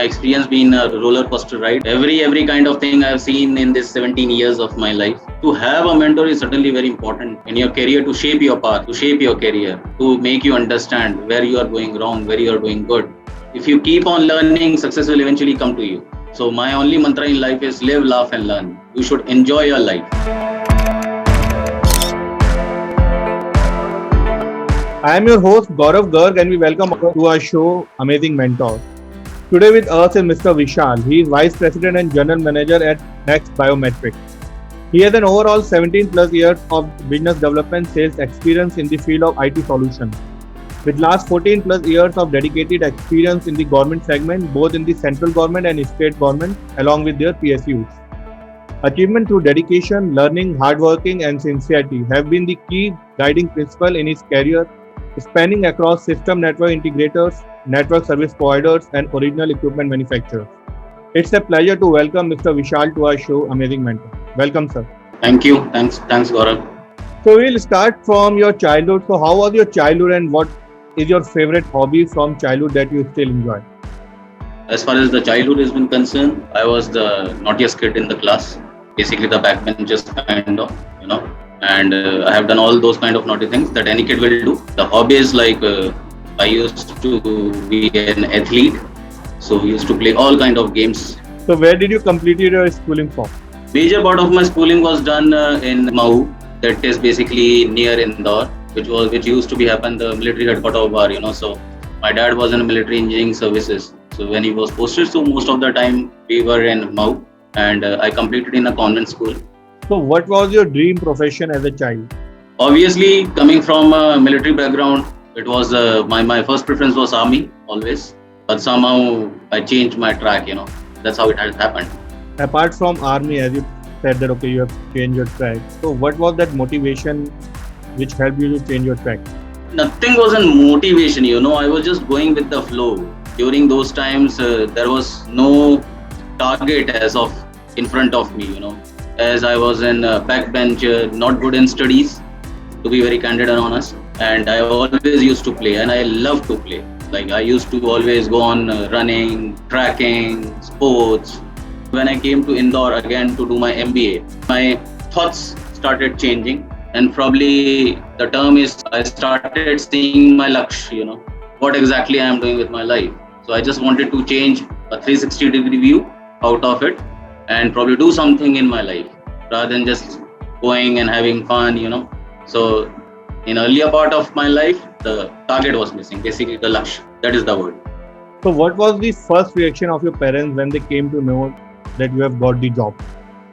experience been a roller coaster ride. Every kind of thing I've seen in this 17 years of my life. To have a mentor is certainly very important in your career, to shape your path, to shape your career, to make you understand where you are going wrong, where you are doing good. If you keep on learning, success will eventually come to you. So my only mantra in life is live, laugh and learn. You should enjoy your life. I am your host Gaurav Garg and we welcome to our show Amazing Mentor. Today with us is Mr. Vishal. He is Vice President and General Manager at Next Biometrics. He has an overall 17 plus years of business development sales experience in the field of IT solutions. With last 14 plus years of dedicated experience in the government segment, both in the central government and state government, along with their PSUs. Achievement through dedication, learning, hard working, and sincerity have been the key guiding principle in his career, spanning across system network integrators, network service providers, and original equipment manufacturers. It's a pleasure to welcome Mr. Vishal to our show, Amazing Mentor. Welcome, sir. Thank you. Thanks, Gaurav. So we'll start from your childhood. So how was your childhood and what is your favorite hobby from childhood that you still enjoy? As far as the childhood has been concerned, I was the naughtiest kid in the class. Basically, the backbenchers kind of, and I have done all those kind of naughty things that any kid will do. The hobby is like I used to be an athlete, so we used to play all kind of games. So where did you complete your schooling from? Major part of my schooling was done in Mau, that is basically near Indore, which used to be happen the military headquarters of our, So my dad was in military engineering services. So when he was posted, so most of the time we were in Mau, and I completed in a convent school. So what was your dream profession as a child? Obviously, coming from a military background, it was my first preference was army always, but somehow I changed my track. That's how it has happened. Apart from army, as you said that you have changed your track. So what was that motivation which helped you to change your track? Nothing was a motivation. I was just going with the flow. During those times, there was no target as of in front of me. As I was in backbench, not good in studies, to be very candid and honest. And I always used to play, and I love to play. Like I used to always go on running, tracking, sports. When I came to Indore again to do my MBA, my thoughts started changing. And probably the term is I started seeing my lakshya, what exactly I am doing with my life. So I just wanted to change a 360-degree view out of it and probably do something in my life rather than just going and having fun, So in earlier part of my life, the target was missing, basically the lakshya. That is the word. So what was the first reaction of your parents when they came to know that you have got the job?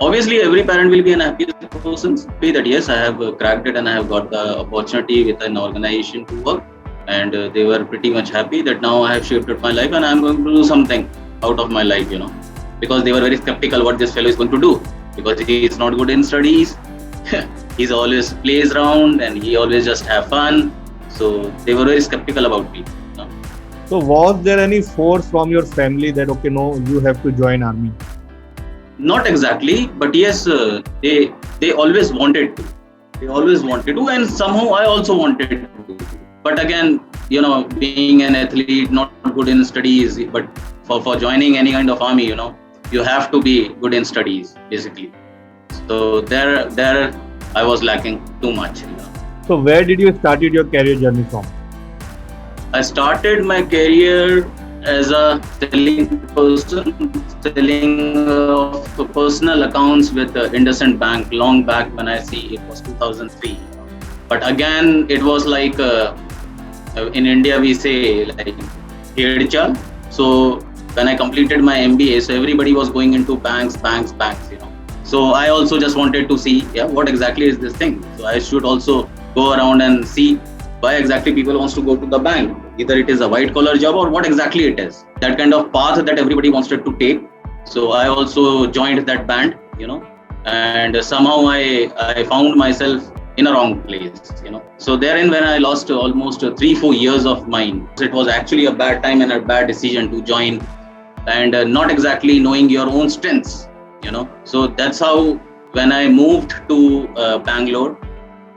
Obviously, every parent will be an happiest person. Say that yes, I have cracked it and I have got the opportunity with an organization to work. And they were pretty much happy that now I have shaped my life and I am going to do something out of my life, Because they were very skeptical what this fellow is going to do. Because he is not good in studies. He's always plays around and he always just have fun. So they were very skeptical about me. So was there any force from your family that, you have to join army? Not exactly, but yes, they always wanted to. They always wanted to, and somehow I also wanted to. But again, being an athlete, not good in studies, but for joining any kind of army, you have to be good in studies, basically. So there I was lacking too much. So where did you started your career journey from? I started my career as a selling personal accounts with IndusInd Bank long back when I see it was 2003. But again, it was like in India we say like Hedcha. So when I completed my MBA, so everybody was going into banks. So I also just wanted to see, what exactly is this thing? So I should also go around and see why exactly people wants to go to the bank. Either it is a white collar job or what exactly it is. That kind of path that everybody wanted to take. So I also joined that band, and somehow I found myself in a wrong place, So therein when I lost almost 3-4 years of mine, it was actually a bad time and a bad decision to join and not exactly knowing your own strengths, So that's how when I moved to Bangalore,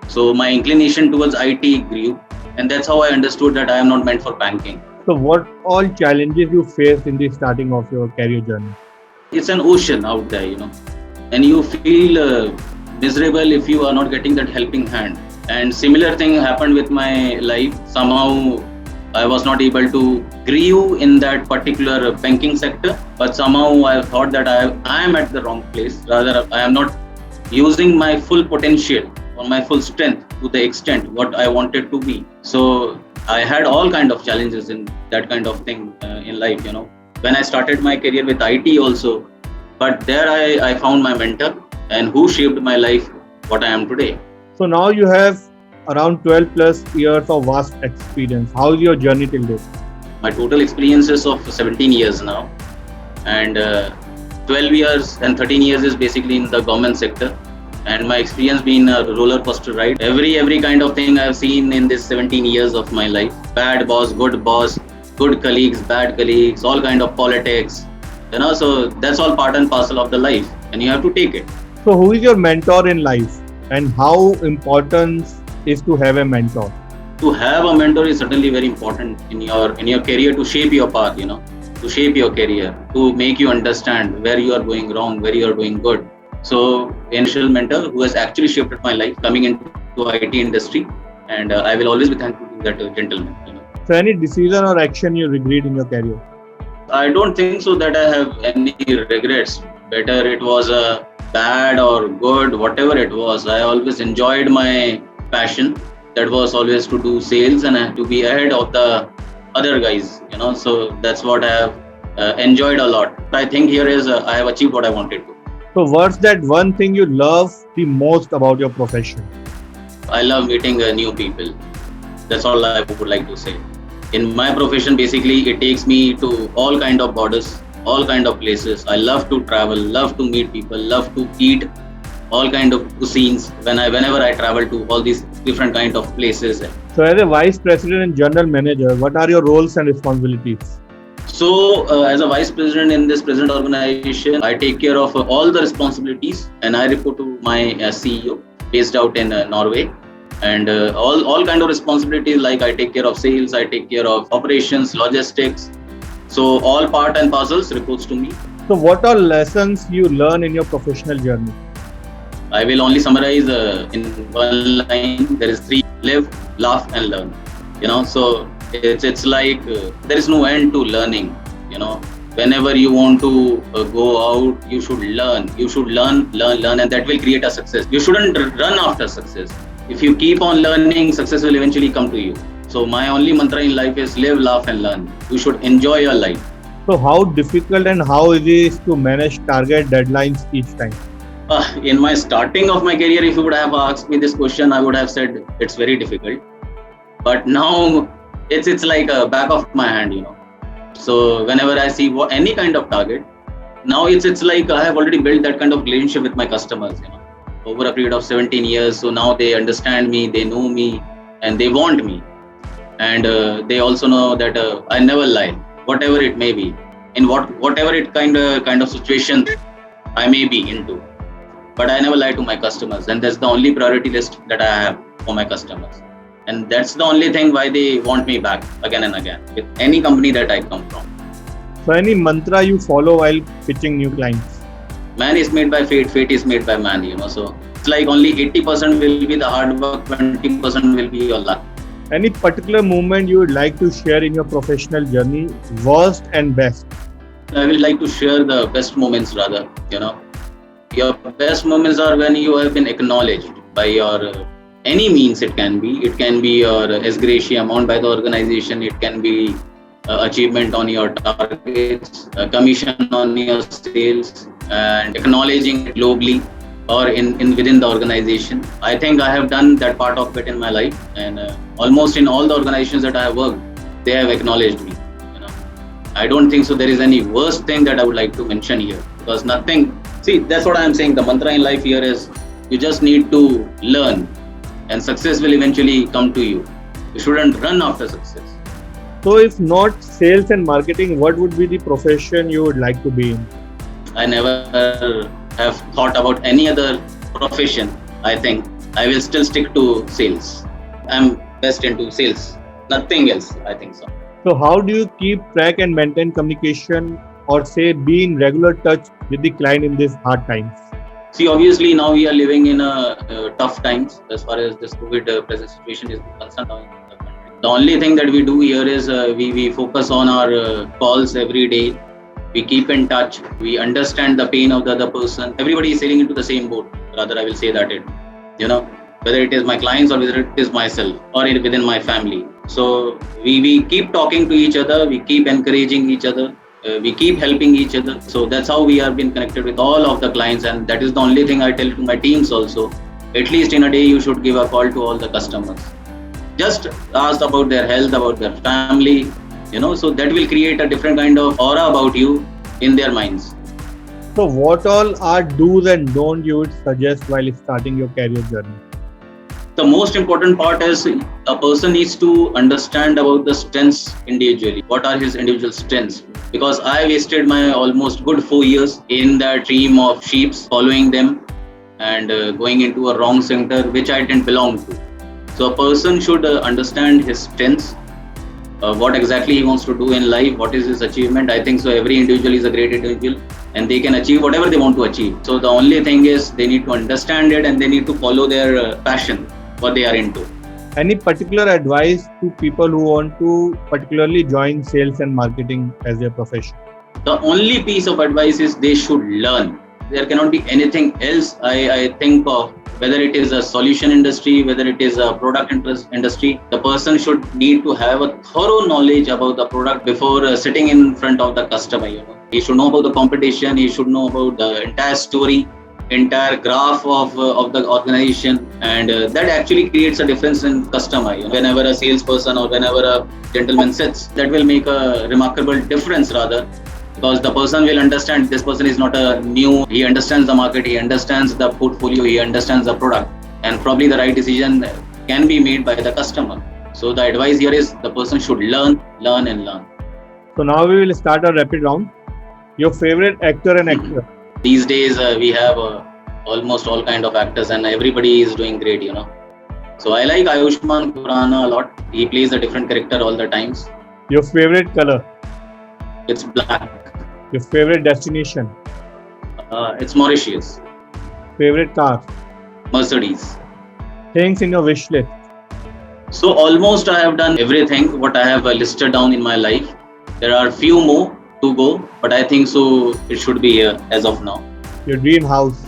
so my inclination towards IT grew. And that's how I understood that I am not meant for banking. So, what all challenges you faced in the starting of your career journey? It's an ocean out there, and you feel miserable if you are not getting that helping hand. And similar thing happened with my life. Somehow I was not able to grieve in that particular banking sector, but somehow I thought that I am at the wrong place. Rather, I am not using my full potential or my full strength to the extent what I wanted to be. So I had all kind of challenges in that kind of thing in life, when I started my career with IT also. But there I found my mentor and who shaped my life, what I am today. So, now you have around 12 plus years of vast experience. How is your journey till date? My total experience is of 17 years now, and 12 years and 13 years is basically in the government sector. And my experience been a roller coaster ride. Every kind of thing I've seen in this 17 years of my life. Bad boss, good colleagues, bad colleagues, all kind of politics. So that's all part and parcel of the life, and you have to take it. So, who is your mentor in life, and how important is to have a mentor? To have a mentor is certainly very important in your career to shape your path, to shape your career, to make you understand where you are going wrong, where you are doing good. So, initial mentor who has actually shaped my life coming into IT industry, and I will always be thankful to that gentleman. So, any decision or action you regret in your career? I don't think so that I have any regrets. Whether it was a bad or good, whatever it was, I always enjoyed my passion. That was always to do sales and to be ahead of the other guys. So that's what I have enjoyed a lot. I think here is I have achieved what I wanted to. So, what's that one thing you love the most about your profession? I love meeting new people. That's all I would like to say. In my profession, basically, it takes me to all kind of borders, all kind of places. I love to travel, love to meet people, love to eat all kind of cuisines whenever I travel to all these different kind of places. So, as a vice president and general manager, what are your roles and responsibilities? So, as a vice president in this present organization, I take care of all the responsibilities, and I report to my CEO based out in Norway. And all kind of responsibilities, like I take care of sales, I take care of operations, logistics. So all part and parcels reports to me. So, what are lessons you learn in your professional journey? I will only summarize in one line. There is 3: live, laugh, and learn. So it's like there is no end to learning. Whenever you want to go out, you should learn. You should learn, and that will create a success. You shouldn't run after success. If you keep on learning, success will eventually come to you. So my only mantra in life is live, laugh, and learn. You should enjoy your life. So, how difficult and how easy is to manage target deadlines each time? In my starting of my career, if you would have asked me this question, I would have said it's very difficult. But now it's like a back of my hand, So whenever I see any kind of target, now it's like I have already built that kind of relationship with my customers, over a period of 17 years. So now they understand me, they know me, and they want me. And they also know that I never lie, whatever it may be, in whatever it kind of situation I may be into. But I never lie to my customers, and that's the only priority list that I have for my customers. And that's the only thing why they want me back again and again with any company that I come from. So, any mantra you follow while pitching new clients? Man is made by fate, fate is made by man, So it's like only 80% will be the hard work, 20% will be your luck. Any particular moment you would like to share in your professional journey, worst and best? I will like to share the best moments rather, Your best moments are when you have been acknowledged by your any means. It can be your ex gratia amount by the organization. It can be achievement on your targets, commission on your sales, and acknowledging it globally or in within the organization. I think I have done that part of it in my life, and almost in all the organizations that I have worked, they have acknowledged me. I don't think so there is any worst thing that I would like to mention here, because nothing. See, that's what I am saying. The mantra in life here is you just need to learn, and success will eventually come to you. You shouldn't run after success. So, if not sales and marketing, what would be the profession you would like to be in? I never have thought about any other profession. I think I will still stick to sales. I'm best into sales. Nothing else, I think so. So how do you keep track and maintain communication, or say be in regular touch with the client in these hard times? See, obviously now we are living in a tough times as far as this COVID present situation is concerned now in the country. The only thing that we do here is we focus on our calls every day. We keep in touch. We understand the pain of the other person. Everybody is sailing into the same boat. Rather, I will say that whether it is my clients or whether it is myself or within my family. So we keep talking to each other. We keep encouraging each other. We keep helping each other. So that's how we have been connected with all of the clients, and that is the only thing I tell to my teams also. At least in a day, you should give a call to all the customers. Just ask about their health, about their family, so that will create a different kind of aura about you in their minds. So what all are do's and don'ts you would suggest while starting your career journey? The most important part is a person needs to understand about the strengths individually. What are his individual strengths? Because I wasted my almost good 4 years in that dream of sheeps, following them and going into a wrong sector which I didn't belong to. So a person should understand his strengths, what exactly he wants to do in life, what is his achievement. I think so every individual is a great individual and they can achieve whatever they want to achieve. So the only thing is they need to understand it and they need to follow their passion, what they are into. Any particular advice to people who want to particularly join sales and marketing as their profession? The only piece of advice is they should learn. There cannot be anything else I think of. Whether it is a solution industry, whether it is a product industry, the person should need to have a thorough knowledge about the product before sitting in front of the customer. He should know about the competition. He should know about the entire story, entire graph of the organization, and that actually creates a difference in customer. Whenever a salesperson or whenever a gentleman sits, that will make a remarkable difference rather. Because the person will understand this person is not a new, he understands the market, he understands the portfolio, he understands the product, and probably the right decision can be made by the customer. So the advice here is the person should learn. So now we will start a rapid round. Your favorite actor and actress? These days we have almost all kind of actors and everybody is doing great, So I like Ayushmann Khurrana a lot. He plays a different character all the times. Your favorite color? It's black. Your favorite destination? It's Mauritius. Favorite car? Mercedes. Things in your wish list? So almost I have done everything what I have listed down in my life. There are few more to go, but I think so it should be here as of now. Your dream house?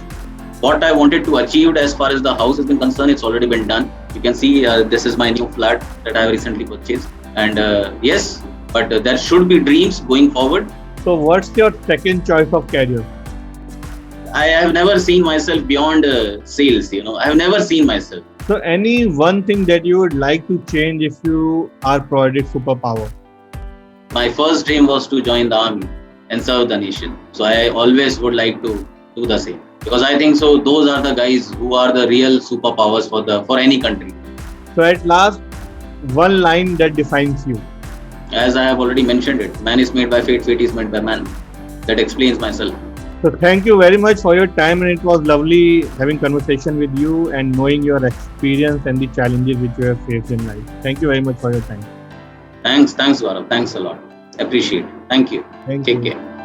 What I wanted to achieve as far as the house is concerned, it's already been done. You can see this is my new flat that I have recently purchased. And yes, but there should be dreams going forward. So what's your second choice of career? I have never seen myself beyond sales, I have never seen myself. So any one thing that you would like to change if you are provided superpower? My first dream was to join the army and serve the nation. So I always would like to do the same. Because I think so those are the guys who are the real superpowers for any country. So at last, one line that defines you. As I have already mentioned it, man is made by fate, fate is made by man. That explains myself. So thank you very much for your time, and it was lovely having conversation with you and knowing your experience and the challenges which you have faced in life. Thank you very much for your time. Thanks Gaurav. Thanks a lot. Appreciate it. Thank you. Thank Take you. care.